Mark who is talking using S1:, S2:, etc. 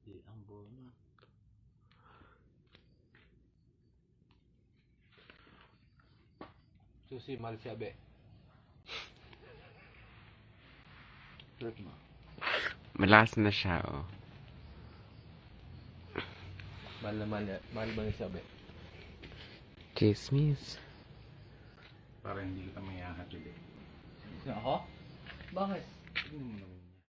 S1: Di ang bono. Susi mal siya be. Trip mo.
S2: Malas na siya, oh.
S1: Mahal ba niya siya be?
S2: Chismis.
S3: Para hindi kita mayahatid eh.
S1: Ako? Bakit?
S3: Tignan mo naman